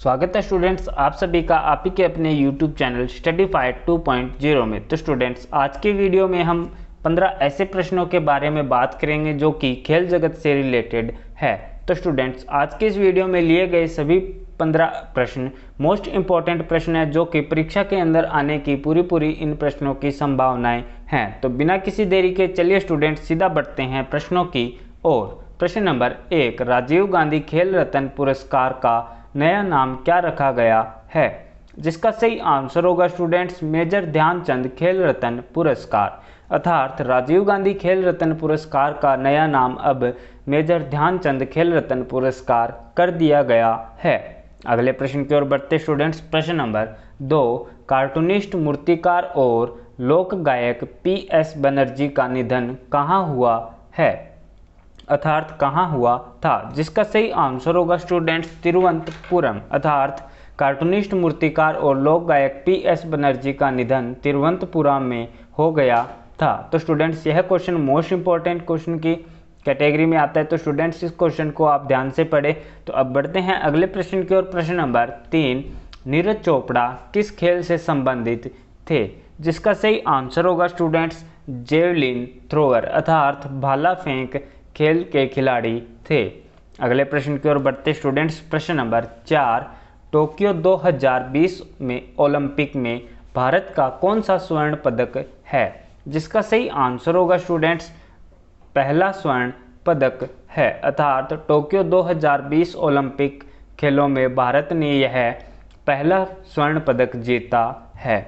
स्वागत है स्टूडेंट्स आप सभी का आप ही के अपने YouTube चैनल स्टडीफाइड 2.0 में। तो स्टूडेंट्स आज के वीडियो में हम 15 ऐसे प्रश्नों के बारे में बात करेंगे जो कि खेल जगत से रिलेटेड है। तो स्टूडेंट्स आज के इस वीडियो में लिए गए सभी 15 प्रश्न मोस्ट इंपॉर्टेंट प्रश्न है जो कि परीक्षा के अंदर आने की पूरी इन प्रश्नों की संभावनाएं हैं। तो बिना किसी देरी के चलिए स्टूडेंट्स सीधा बढ़ते हैं प्रश्नों की ओर। प्रश्न नंबर 1, राजीव गांधी खेल रत्न पुरस्कार का नया नाम क्या रखा गया है? जिसका सही आंसर होगा स्टूडेंट्स मेजर ध्यानचंद खेल रत्न पुरस्कार। अर्थात राजीव गांधी खेल रत्न पुरस्कार का नया नाम अब मेजर ध्यानचंद खेल रत्न पुरस्कार कर दिया गया है। अगले प्रश्न की ओर बढ़ते स्टूडेंट्स। प्रश्न नंबर 2, कार्टूनिस्ट, मूर्तिकार और लोक गायक PS बनर्जी का निधन कहाँ हुआ है? अर्थात कहाँ हुआ था? जिसका सही आंसर होगा स्टूडेंट्स तिरुवनंतपुरम। अर्थात कार्टूनिस्ट, मूर्तिकार और लोक गायक PS बनर्जी का निधन तिरुवनंतपुरम में हो गया था। तो स्टूडेंट्स यह क्वेश्चन मोस्ट इंपॉर्टेंट क्वेश्चन की कैटेगरी में आता है। तो स्टूडेंट्स इस क्वेश्चन को आप ध्यान से पढ़े। तो अब बढ़ते हैं अगले प्रश्न की ओर। प्रश्न नंबर 3, नीरज चोपड़ा किस खेल से संबंधित थे? जिसका सही आंसर होगा स्टूडेंट्स जेवलिन थ्रोअर। अर्थात भाला फेंक खेल के खिलाड़ी थे। अगले प्रश्न की ओर बढ़ते स्टूडेंट्स। प्रश्न नंबर 4, टोक्यो 2020 में ओलंपिक में भारत का कौन सा स्वर्ण पदक है? जिसका सही आंसर होगा स्टूडेंट्स पहला स्वर्ण पदक है। अर्थात टोक्यो 2020 ओलंपिक खेलों में भारत ने यह पहला स्वर्ण पदक जीता है।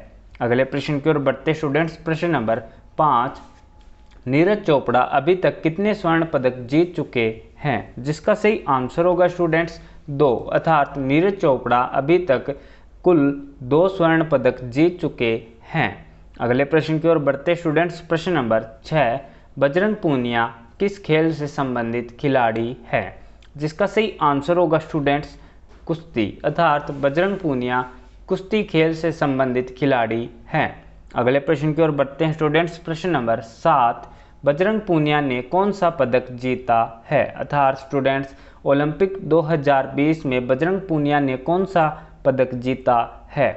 अगले प्रश्न की ओर बढ़ते स्टूडेंट्स। प्रश्न नंबर 5, नीरज चोपड़ा अभी तक कितने स्वर्ण पदक जीत चुके हैं? जिसका सही आंसर होगा स्टूडेंट्स 2। अर्थात नीरज चोपड़ा अभी तक कुल 2 स्वर्ण पदक जीत चुके हैं। अगले प्रश्न की ओर बढ़ते स्टूडेंट्स। प्रश्न नंबर 6, बजरंग पूनिया किस खेल से संबंधित खिलाड़ी है? जिसका सही आंसर होगा स्टूडेंट्स कुश्ती। अर्थात बजरंग पूनिया कुश्ती खेल से संबंधित खिलाड़ी हैं। अगले प्रश्न की ओर बढ़ते हैं स्टूडेंट्स। प्रश्न नंबर 7, बजरंग पूनिया ने कौन सा पदक जीता है? अर्थात स्टूडेंट्स ओलंपिक 2020 में बजरंग पूनिया ने कौन सा पदक जीता है?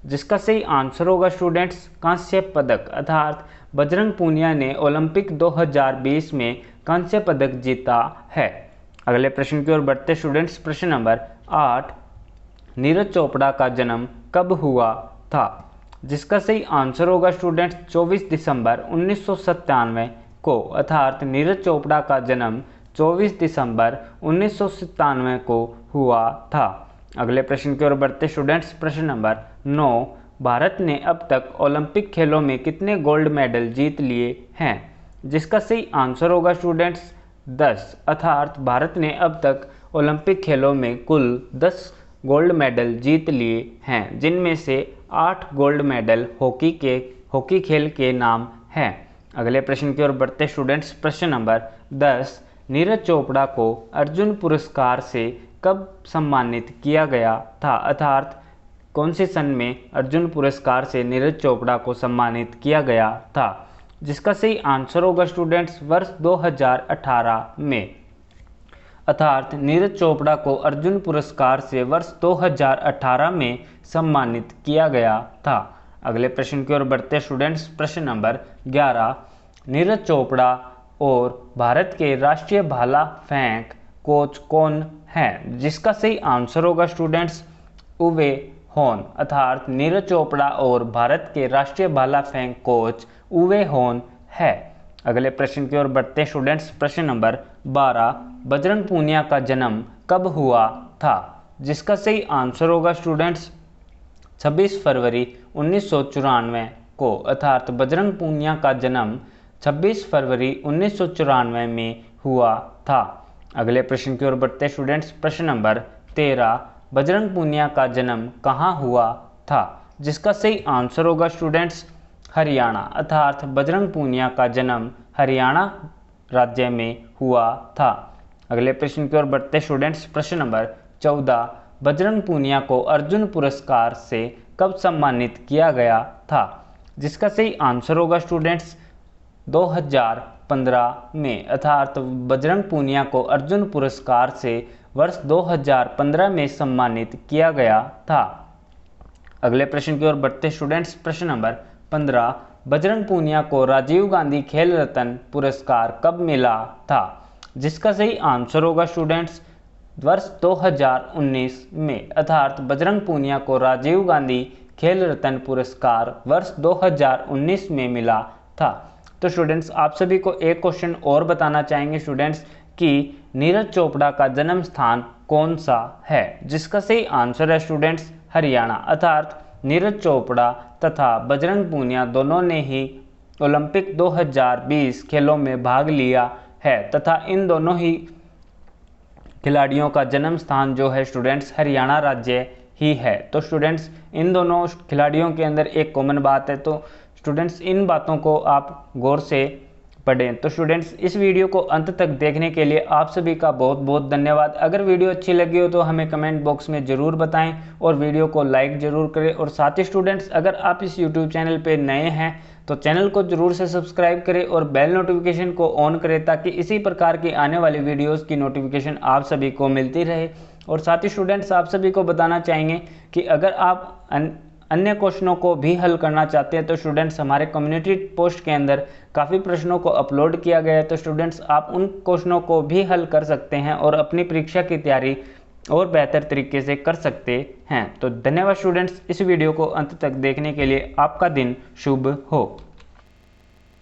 जिसका सही आंसर होगा स्टूडेंट्स कांस्य पदक। अर्थात बजरंग पूनिया ने ओलंपिक 2020 में कांस्य पदक जीता है। अगले प्रश्न की ओर बढ़ते स्टूडेंट्स। प्रश्न नंबर 8, नीरज चोपड़ा का जन्म कब हुआ था? जिसका सही आंसर होगा स्टूडेंट्स 24 दिसंबर 1997 को। अर्थात नीरज चोपड़ा का जन्म 24 दिसंबर 1997 को हुआ था। अगले प्रश्न की ओर बढ़ते स्टूडेंट्स। प्रश्न नंबर 9, भारत ने अब तक ओलंपिक खेलों में कितने गोल्ड मेडल जीत लिए हैं? जिसका सही आंसर होगा स्टूडेंट्स 10। अर्थात भारत ने अब तक ओलंपिक खेलों में कुल 10 गोल्ड मेडल जीत लिए हैं, जिनमें से 8 गोल्ड मेडल हॉकी खेल के नाम हैं। अगले प्रश्न की ओर बढ़ते स्टूडेंट्स। प्रश्न नंबर 10, नीरज चोपड़ा को अर्जुन पुरस्कार से कब सम्मानित किया गया था? अर्थात कौन से सन में अर्जुन पुरस्कार से नीरज चोपड़ा को सम्मानित किया गया था? जिसका सही आंसर होगा स्टूडेंट्स वर्ष 2018 में। अर्थात नीरज चोपड़ा को अर्जुन पुरस्कार से वर्ष 2018 में सम्मानित किया गया था। अगले प्रश्न की ओर बढ़ते स्टूडेंट्स। प्रश्न नंबर 11, नीरज चोपड़ा और भारत के राष्ट्रीय भाला फेंक कोच कौन हैं? जिसका सही आंसर होगा स्टूडेंट्स उवे होन। अर्थात नीरज चोपड़ा और भारत के राष्ट्रीय भाला फेंक कोच उवे होन है। अगले प्रश्न की ओर बढ़ते स्टूडेंट्स। प्रश्न नंबर 12, बजरंग पूनिया का जन्म कब हुआ था? जिसका सही आंसर होगा स्टूडेंट्स 26 फरवरी 1994 को। अर्थात बजरंग पूनिया का जन्म 26 फरवरी 1994 में हुआ था। अगले प्रश्न की ओर बढ़ते स्टूडेंट्स। प्रश्न नंबर 13, बजरंग पूनिया का जन्म कहाँ हुआ था? जिसका सही आंसर होगा स्टूडेंट्स हरियाणा। अर्थात बजरंग पूनिया का जन्म हरियाणा राज्य में हुआ था। अगले प्रश्न की ओर बढ़ते स्टूडेंट्स। प्रश्न नंबर 14, बजरंग पूनिया को अर्जुन पुरस्कार से कब सम्मानित किया गया था? जिसका सही आंसर होगा स्टूडेंट्स 2015 में। अर्थात बजरंग पूनिया को अर्जुन पुरस्कार से वर्ष 2015 में सम्मानित किया गया था। अगले प्रश्न की ओर बढ़ते स्टूडेंट्स। प्रश्न नंबर 15, बजरंग पूनिया को राजीव गांधी खेल रत्न पुरस्कार कब मिला था? जिसका सही आंसर होगा स्टूडेंट्स वर्ष 2019 में, अर्थात बजरंग पूनिया को राजीव गांधी खेल रत्न पुरस्कार वर्ष 2019 में मिला था। तो स्टूडेंट्स आप सभी को एक क्वेश्चन और बताना चाहेंगे स्टूडेंट्स कि नीरज चोपड़ा का जन्म स्थान कौन सा है? जिसका सही आंसर है स्टूडेंट्स हरियाणा, अर्थात नीरज चोपड़ा तथा बजरंग पूनिया दोनों ने ही ओलंपिक 2020 खेलों में भाग लिया है तथा इन दोनों ही खिलाड़ियों का जन्म स्थान जो है स्टूडेंट्स हरियाणा राज्य ही है। तो स्टूडेंट्स इन दोनों खिलाड़ियों के अंदर एक कॉमन बात है, तो स्टूडेंट्स इन बातों को आप गौर से पढ़ें। तो स्टूडेंट्स इस वीडियो को अंत तक देखने के लिए आप सभी का बहुत बहुत धन्यवाद। अगर वीडियो अच्छी लगी हो तो हमें कमेंट बॉक्स में ज़रूर बताएं और वीडियो को लाइक ज़रूर करें। और साथ ही स्टूडेंट्स अगर आप इस यूट्यूब चैनल पे नए हैं तो चैनल को ज़रूर से सब्सक्राइब करें और बेल नोटिफिकेशन को ऑन करें ताकि इसी प्रकार की आने वाली वीडियोज़ की नोटिफिकेशन आप सभी को मिलती रहे। और साथ ही स्टूडेंट्स आप सभी को बताना चाहेंगे कि अगर आप अन्य क्वेश्चनों को भी हल करना चाहते हैं तो स्टूडेंट्स हमारे कम्युनिटी पोस्ट के अंदर काफ़ी प्रश्नों को अपलोड किया गया है, तो स्टूडेंट्स आप उन क्वेश्चनों को भी हल कर सकते हैं और अपनी परीक्षा की तैयारी और बेहतर तरीके से कर सकते हैं। तो धन्यवाद स्टूडेंट्स, इस वीडियो को अंत तक देखने के लिए। आपका दिन शुभ हो।